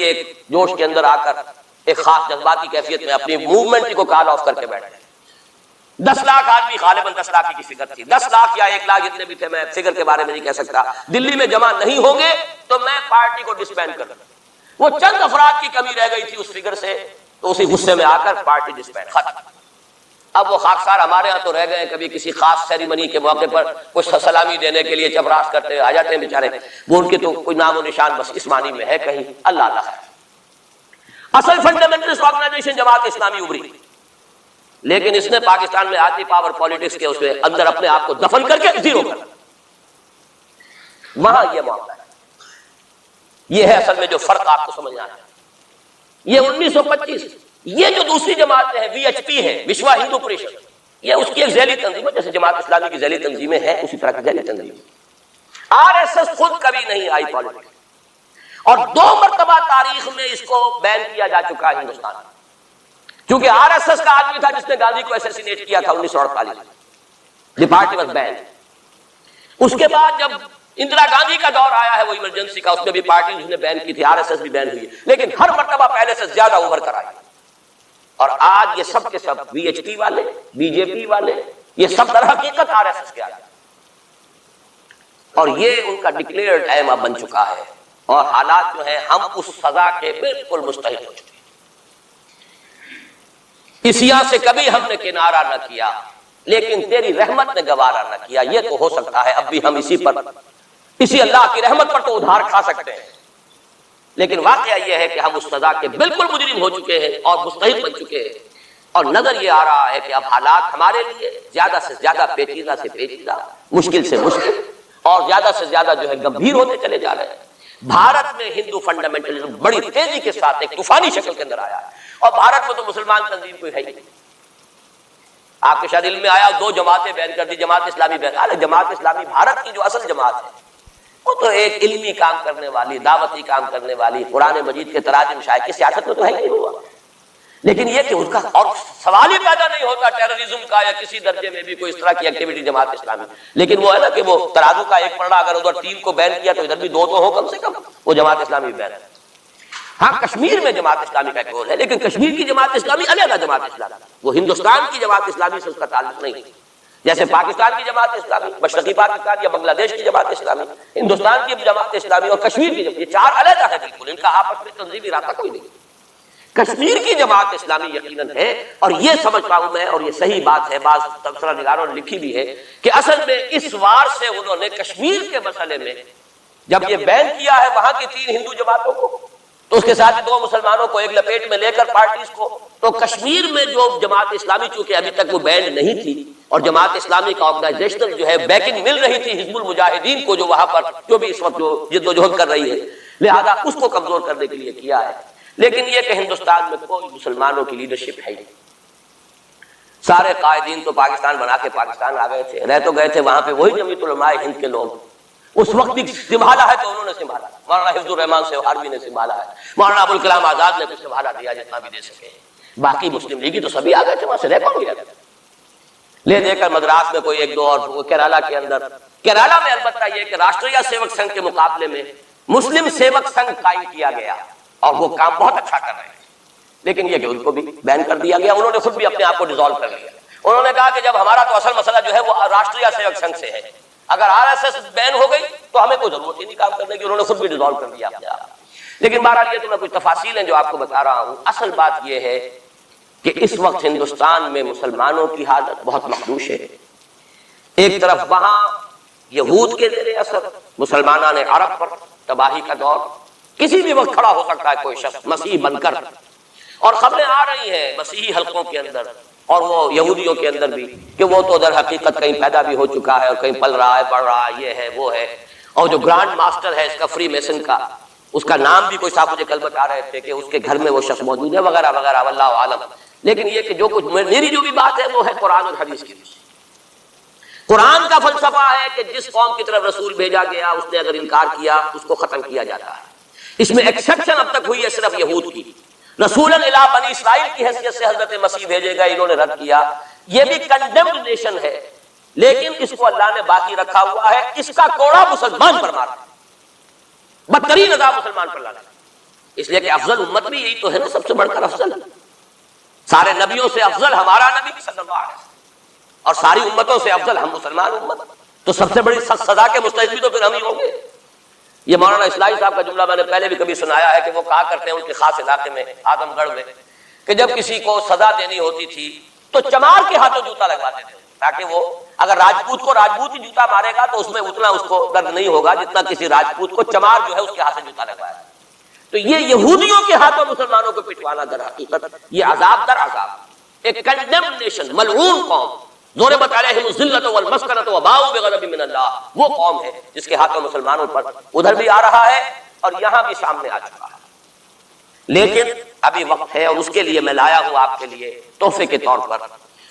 ایک جوش کے اندر آ کر ایک خاص جذباتی کیفیت میں اپنی موومنٹ کو کال آف کر کے بیٹھ گئے. 10 لاکھ آدمی، غالباً 10 لاکھ کی فگر تھی، 10 لاکھ یا 1 لاکھ جتنے بھی تھے، میں فگر کے بارے میں نہیں کہہ سکتا، دلی میں جمع نہیں ہوں گے تو میں پارٹی کو ڈسبینڈ کر دوں. وہ چند افراد کی کمی رہ گئی تھی اس فگر سے، تو اسی غصے میں آ کر پارٹی ڈسبینڈ ختم. اب وہ خاکسار ہمارے ہاں تو رہ گئے، کبھی کسی خاص سیریمنی کے موقع پر کچھ سلامی دینے کے لیے چپراس کرتے آ جاتے ہیں بیچارے، وہ ان کے تو کوئی نام و نشان بس اس معنی میں ہے کہیں. اللہ اللہ ہے. اصل فنڈامنٹلسٹ آرگنائزیشن جماعت اسلامی ابھری، لیکن اس نے پاکستان میں آتی پاور پالیٹکس کے اس میں اندر اپنے آپ کو دفن کر کے زیرو کر. وہاں یہ معاملہ ہے. یہ ہے اصل میں جو فرق آپ کو سمجھنا ہے. یہ 1925 یہ جو دوسری جماعتیں ہیں، وی ایچ پی ہے، وشوا ہندو پریشد، یہ اس کی ایک ذیلی تنظیم ہے، جیسے جماعت اسلامی کی ذیلی تنظیمیں ہیں اسی طرح کی ذیلی تنظیم. آر ایس ایس خود کبھی نہیں آئی پالیٹکس، اور 2 مرتبہ تاریخ میں اس کو بین کیا جا چکا ہے ہندوستان میں. کیونکہ آر ایس ایس کا آدمی تھا جس نے گاندھی کو ایسیسینیٹ کیا تھا 1948 میں. دی پارٹی واز بین. اس کے بعد جب اندرا گاندھی کا دور آیا ہے وہ ایمرجنسی کا، اس میں بھی پارٹی اس نے بین کی تھی، آر ایس ایس بھی بین ہوئی ہے، لیکن ہر مرتبہ پہلے سے زیادہ اوبھر کر آئی. اور آج یہ سب کے سب وی ایچ پی والے، بی جے پی والے، یہ سب در حقیقت آر ایس ایس کے آدمی، اور یہ ان کا ڈکلیئرڈ ایم اب بن چکا ہے. اور حالات جو ہیں ہم اس سزا کے بالکل مستحق ہو چکے. اسیا سے کبھی ہم نے کنارہ نہ کیا، لیکن تیری رحمت نے گوارا نہ کیا. یہ تو ہو سکتا ہے اب بھی ہم اسی اللہ کی رحمت پر تو ادھار کھا سکتے ہیں، لیکن واقعہ یہ ہے کہ ہم اس سزا کے بالکل مجرم ہو چکے ہیں اور مستحق بن چکے ہیں. اور نظر یہ آ رہا ہے کہ اب حالات ہمارے لیے زیادہ سے زیادہ پیچیدہ سے پیچیدہ، مشکل سے مشکل، اور زیادہ سے زیادہ جو ہے گمبھیر ہوتے چلے جا رہے ہیں. بھارت میں ہندو فنڈامنٹلزم بڑی تیزی کے ساتھ ایک طوفانی شکل کے اندر آیا ہے، اور بھارت میں تو مسلمان تنظیم کوئی ہے ہی نہیں. آپ کے شاید علم میں آیا 2 جماعتیں بین کر دی، جماعت اسلامی بین. ارے جماعت اسلامی بھارت کی جو اصل جماعت ہے وہ تو ایک علمی کام کرنے والی، دعوتی کام کرنے والی، قرآن مجید کے تراجم شائع کی سیاست میں تو ہے ہی نہیں ہوا. لیکن یہ کہ اس کا اور سوال ہی پیدا نہیں ہوتا ٹیررزم کا یا کسی درجے میں بھی کوئی اس طرح کی ایکٹیویٹی جماعت اسلامی. لیکن وہ ہے نا کہ وہ ترازو کا ایک پلڑا اگر ادھر 3 کو بین کیا تو ادھر بھی 2 تو ہو کم سے کم، وہ جماعت اسلامی بین ہے. ہاں کشمیر میں جماعت اسلامی کا ایک رول ہے، لیکن کشمیر کی جماعت اسلامی علیحدہ جماعت اسلامی، وہ ہندوستان کی جماعت اسلامی سے اس کا تعلق نہیں. جیسے پاکستان کی جماعت اسلامی، مشرقی پاکستان یا بنگلہ دیش کی جماعت اسلامی، ہندوستان کی جماعت اسلامی اور کشمیر کی جماعت، یہ 4 علیحدہ ہے بالکل، ان کا آپس میں تنظیمی رابطہ کوئی نہیں. کشمیر کی جماعت اسلامی یقیناً ہے، اور یہ سمجھتا ہوں میں، اور یہ صحیح بات ہے، بعض تبصرہ نگاروں نے لکھی بھی ہے کہ اصل میں اس وار سے انہوں نے کشمیر کے مسئلے میں جب یہ بین کیا ہے وہاں کی 3 ہندو جماعتوں کو، تو اس کے ساتھ 2 مسلمانوں کو ایک لپیٹ میں لے کر پارٹیز کو، تو کشمیر میں جو جماعت اسلامی چونکہ ابھی تک وہ بینڈ نہیں تھی، اور جماعت اسلامی کا آرگنائزیشنل جو ہے بیکنگ مل رہی تھی حزب المجاہدین کو، جو وہاں پر جو بھی اس وقت جو جد و جہد کر رہی ہے، لہذا اس کو کمزور کرنے کے لیے کیا ہے. لیکن یہ کہ ہندوستان میں کوئی مسلمانوں کی لیڈرشپ ہے ہی نہیں. سارے قائدین تو پاکستان بنا کے پاکستان آ گئے تھے، رہ تو گئے تھے وہاں پہ وہی جمعیت علماء ہند کے لوگ. اس وقت بھی سنبھالا ہے تو انہوں نے سنبھالا، مولانا حفظ الرحمان سے ہاروی نے سنبھالا ہے، مولانا ابوالکلام آزاد نے کچھ سنبھالا دیا جتنا بھی دے سکے. باقی مسلم لیگی تو سبھی آ گئے تھے وہاں سے، رہ کون گیا؟ لے دے کر مدراس میں کوئی 1-2 اور کیرالہ کے اندر. کیرالہ میں البتہ یہ کہ راشٹریہ سیوک سنگھ کے مقابلے میں مسلم سیوک سنگھ قائم کیا گیا، اور وہ کام بہت اچھا کر رہے ہیں. لیکن یہ کہ ان کو بھی بین کر دیا گیا، انہوں نے خود بھی اپنے آپ کو ڈیزالو کر لیا. انہوں نے کہا کہ جب ہمارا تو اصل مسئلہ جو ہے وہ راشٹریہ سیوک سنگھ سے ہے، اگر آر ایس ایس بین ہو گئی تو ہمیں کوئی ضرورت ہی نہیں کام کرنے کی. انہوں نے خود بھی ڈیزالو کر دیا اپنے آپ. لیکن بہرحال یہ تو میں کچھ تفاصیل ہیں جو آپ کو بتا رہا ہوں. اصل بات یہ ہے کہ اس وقت ہندوستان میں مسلمانوں کی حالت بہت مخدوش ہے. ایک طرف وہاں یہود کے زیر اثر مسلمانان عرب پر تباہی کا دور، کسی بھی وقت کھڑا ہو سکتا ہے کوئی شخص مسیح بن کر، اور خبریں آ رہی ہیں مسیحی حلقوں کے اندر اور وہ یہودیوں کے اندر بھی کہ وہ تو در حقیقت کہیں پیدا بھی ہو چکا ہے اور کہیں پل رہا ہے، بڑھ رہا ہے، یہ ہے وہ ہے. اور جو گرانڈ ماسٹر ہے اس کا فری میسن کا، اس کا نام بھی کوئی صاحب مجھے کل بتا رہے تھے کہ اس کے گھر میں وہ شخص موجود ہے وغیرہ وغیرہ، واللہ عالم. لیکن یہ کہ جو کچھ میری جو بھی بات ہے وہ ہے قرآن اور حدیث کی. قرآن کا فلسفہ ہے کہ جس قوم کی طرف رسول بھیجا گیا اس نے اگر انکار کیا اس کو ختم کیا جاتا ہے. اس میں ایکسیپشن اب تک ہوئی ہے صرف یہود کی. رسولاً الی بنی اسرائیل کی حیثیت سے حضرت مسیح بھیجے گئے، انہوں نے رد کیا. یہ بھی کنڈیمڈ نیشن ہے، لیکن اس کو اللہ نے باقی رکھا ہوا ہے. اس کا کوڑا مسلمان پر مارا، بدترین عذاب مسلمان پر لانا. اس لیے کہ افضل امت بھی یہی تو ہے نا، سب سے بڑھ کر افضل، سارے نبیوں سے افضل ہمارا نبی صلی اللہ علیہ وسلم، اور ساری امتوں سے افضل ہم مسلمان امت، تو سب سے بڑی سزا کے مستحق بھی تو پھر ہم ہی ہوں گے۔ یہ مولانا اسلائی صاحب کا جملہ میں نے پہلے بھی کبھی سنایا ہے کہ وہ کہا کرتے ہیں ان کے خاص علاقے میں اعظم گڑھ میں کہ جب کسی کو سزا دینی ہوتی تھی تو چمار کے ہاتھوں جوتا لگواتے تھے، تاکہ وہ اگر راجپوت کو راجپوت ہی جوتا مارے گا تو اس میں اتنا اس کو درد نہیں ہوگا جتنا کسی راجپوت کو چمار جو ہے اس کے ہاتھ سے جوتا لگوایا۔ تو یہ یہودیوں کے ہاتھوں مسلمانوں کو پٹوانا در حقیقت یہ عذاب در عذاب، ایک کنڈیمڈ نیشن، ملعون قوم، ضربت علیہم الذلۃ والمسکنۃ وباؤوا بغضب من اللہ، وہ قوم ہے جس کے ہاتھوں مسلمانوں پر ادھر بھی آ رہا ہے اور یہاں بھی سامنے آ چکا ہے۔ لیکن ابھی وقت ہے اور اس کے لیے میں لایا ہوں آپ کے لیے تحفے کے طور پر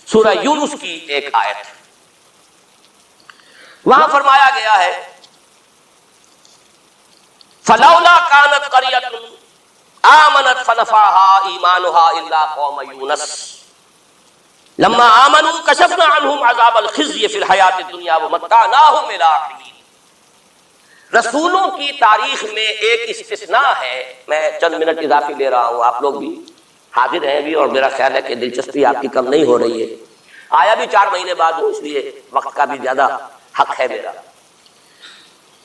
سورہ یونس کی ایک آیت۔ وہاں فرمایا گیا ہے فلولا كانت قرية آمنت فنفعها إيمانها إلا قوم يونس لما آمنوا كشفنا عنهم عذاب الخزي في الحياة الدنيا ومتعناهم إلى حين۔ رسولوں کی تاریخ میں ایک استثناء ہے، میں چند منٹ اضافی لے رہا ہوں، آپ لوگ بھی حاضر ہیں بھی اور میرا خیال ہے کہ دلچسپی آپ کی کم نہیں ہو رہی ہے، آیا بھی 4 مہینے بعد ہوں اس لیے وقت کا بھی زیادہ حق ہے میرا۔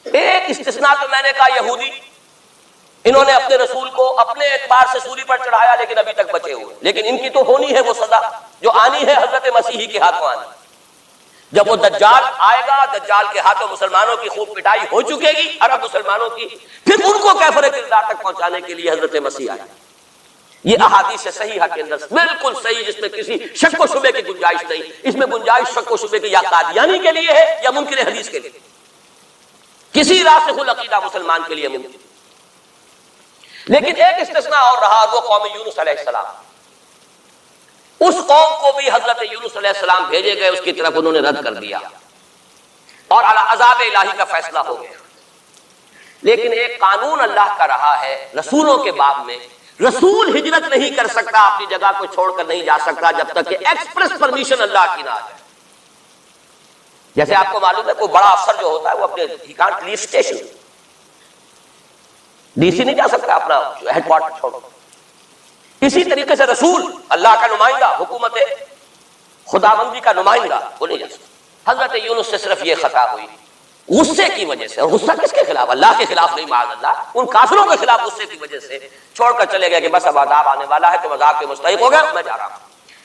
ایک استثناء تو میں نے کہا یہودی، انہوں نے اپنے رسول کو اپنے اعتبار سے سولی پر چڑھایا لیکن ابھی تک بچے ہوئے، لیکن ان کی تو ہونی ہے وہ سزا جو آنی ہے حضرت مسیحی کے ہاتھوں آنی۔ جب وہ دجال آئے گا، دجال کے ہاتھوں مسلمانوں کی خوب پٹائی ہو چکے گی، عرب مسلمانوں کی، پھر ان کو کیفر کردار تک پہنچانے کے لیے حضرت مسیح آئے۔ یہ احادیث صحیحہ کے اندر بالکل صحیح، جس میں کسی شک و شبے کی گنجائش نہیں، اس میں گنجائش شک و شبے کی یا قادیانی کے لیے ہے یا منکر حدیث کے لیے، کسی راسخ العقیدہ مسلمان کے لیے ممکن۔ لیکن ایک استثناء اور رہا، وہ قوم یونس علیہ السلام، اس قوم کو بھی حضرت یونس علیہ السلام بھیجے گئے، اس کی طرف انہوں نے رد کر دیا اور عذاب الہی کا فیصلہ ہو گیا۔ لیکن ایک قانون اللہ کا رہا ہے رسولوں کے باب میں، رسول ہجرت نہیں کر سکتا، اپنی جگہ کو چھوڑ کر نہیں جا سکتا جب تک کہ ایکسپریس پرمیشن اللہ کی نہ آ جائے۔ جیسے آپ کو معلوم ہے کوئی بڑا افسر جو ہوتا ہے وہ اپنے ہی کانٹ لیو اسٹیشن، ڈی سی نہیں جا سکتا اپنا ہیڈ کوارٹر چھوڑ۔ اسی طریقے سے رسول اللہ کا نمائندہ، حکومت خداوندی کا نمائندہ، وہ نہیں جا سکتا۔ حضرت یونس سے صرف یہ خطا ہوئی غصے کی وجہ سے، اور غصہ کس کے خلاف؟ اللہ کے خلاف نہیں، معاذ اللہ، ان کافروں کے خلاف غصے کی وجہ سے چھوڑ کر چلے گئے کہ بس اب عذاب آنے والا ہے تو عذاب کے مستحق ہو گیا، میں جا رہا ہوں۔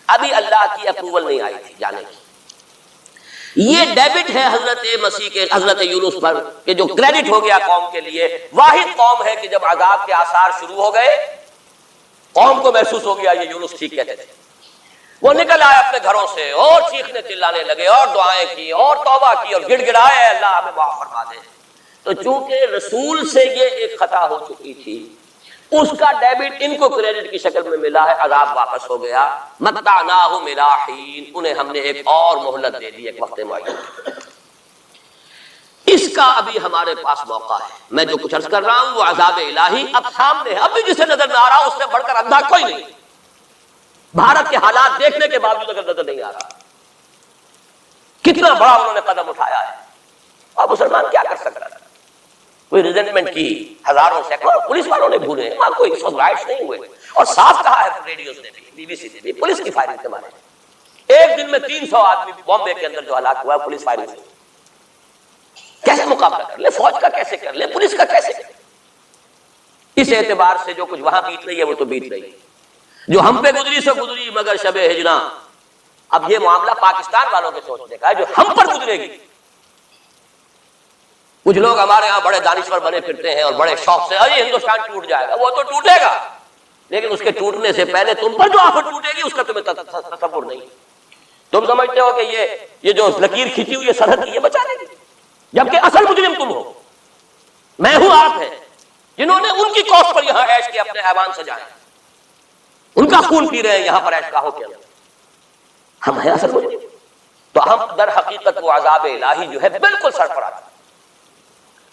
ابھی اللہ کی اپروول نہیں آئی تھی جانے کی۔ یہ ڈیبٹ ہے حضرت مسیح کے حضرت یونس پر کہ جو کریڈٹ ہو گیا قوم کے لیے۔ واحد قوم ہے کہ جب عذاب کے آثار شروع ہو گئے، قوم کو محسوس ہو گیا یہ یونس ٹھیک کہتے تھے، وہ نکل آئے اپنے گھروں سے اور چیخنے چلانے لگے اور دعائیں کی اور توبہ کی اور گڑ گڑائے اللہ ہمیں معاف فرما دے۔ تو چونکہ رسول سے یہ ایک خطا ہو چکی تھی، اس کا ڈیبٹ ان کو کریڈٹ کی شکل میں ملا ہے، عذاب واپس ہو گیا۔ متعناہم الی حین، انہیں ہم نے ایک اور مہلت دے دی، ایک وقت معین۔ اس کا ابھی ہمارے پاس موقع ہے، میں جو کچھ عرض کر رہا ہوں وہ عذاب الہی اب سامنے ہے، اب بھی جسے نظر نہ آ رہا اس سے بڑھ کر اندھا کوئی نہیں۔ بھارت کے حالات دیکھنے کے باوجود اگر نظر نہیں آ رہا، کتنا بڑا انہوں نے قدم اٹھایا ہے، اور مسلمان کیا کر سکتا ہے؟ کوئی ریزنٹمنٹ کی ہزاروں سینکڑوں پولیس والوں نے بھولے، وہاں کوئی اس وقت رائٹس نہیں ہوئے، اور صاف کہا ہے ریڈیوز نے بھی، بی بی سی نے بھی، پولیس کی فائرنگ سے مارے ایک دن میں 300 آدمی بامبے کے اندر جو ہلاک ہوا ہے پولیس فائرنگ سے۔ کیسے مقابلہ کر لے؟ فوج کا کیسے کر لے؟ پولیس کا کیسے کر لے؟ اس اعتبار سے جو کچھ وہاں بیت رہی ہے وہ تو بیت رہی ہے، جو ہم پہ گزری سو گزری مگر شب ہجراں۔ اب یہ معاملہ پاکستان والوں کے سوچنے کا ہے جو ہم پر گزرے گی۔ کچھ لوگ ہمارے ہاں بڑے دانشور بنے پھرتے ہیں اور بڑے شوق سے ارے ہندوستان ٹوٹ جائے گا، وہ تو ٹوٹے گا، لیکن اس کے ٹوٹنے سے پہلے تم پر جو آفت ٹوٹے گی اس کا تمہیں تصور نہیں۔ تم سمجھتے ہو کہ یہ جو لکیر کھینچی ہوئی سرحد کی یہ بچا لے گی، جبکہ اصل مجرم تم ہو، میں ہوں، آپ ہیں، جنہوں نے ان کی کوس پر یہاں عیش کے اپنے ایوان سجائے، ان کا خون پی رہے ہیں یہاں پر عیش گاہوں کے اندر، ہم ہیں اصل مجرم۔ تو ہم در حقیقت وہ عذاب الہی جو ہے بالکل سر پر آتا ہے،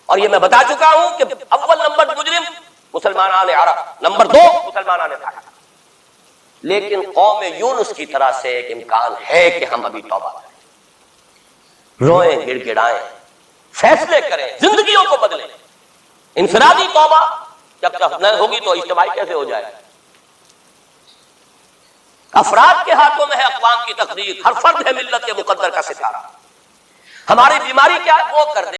اور یہ میں بتا چکا ہوں کہ اول نمبر مجرم مسلمانان عرب، نمبر 2 مسلمانان عرب۔ لیکن قوم یونس کی طرح سے ایک امکان ہے کہ ہم ابھی توبہ کریں، روئیں، گڑ گڑائیں، فیصلے کریں، زندگیوں کو بدلیں۔ انفرادی توبہ، جب تک نہ ہوگی تو اجتماعی کیسے ہو جائے؟ افراد کے ہاتھوں میں ہے اقوام کی تقدیر، ہر فرد ہے ملت کے مقدر کا ستارہ. ہماری بیماری کیا ہے؟ وہ کر دے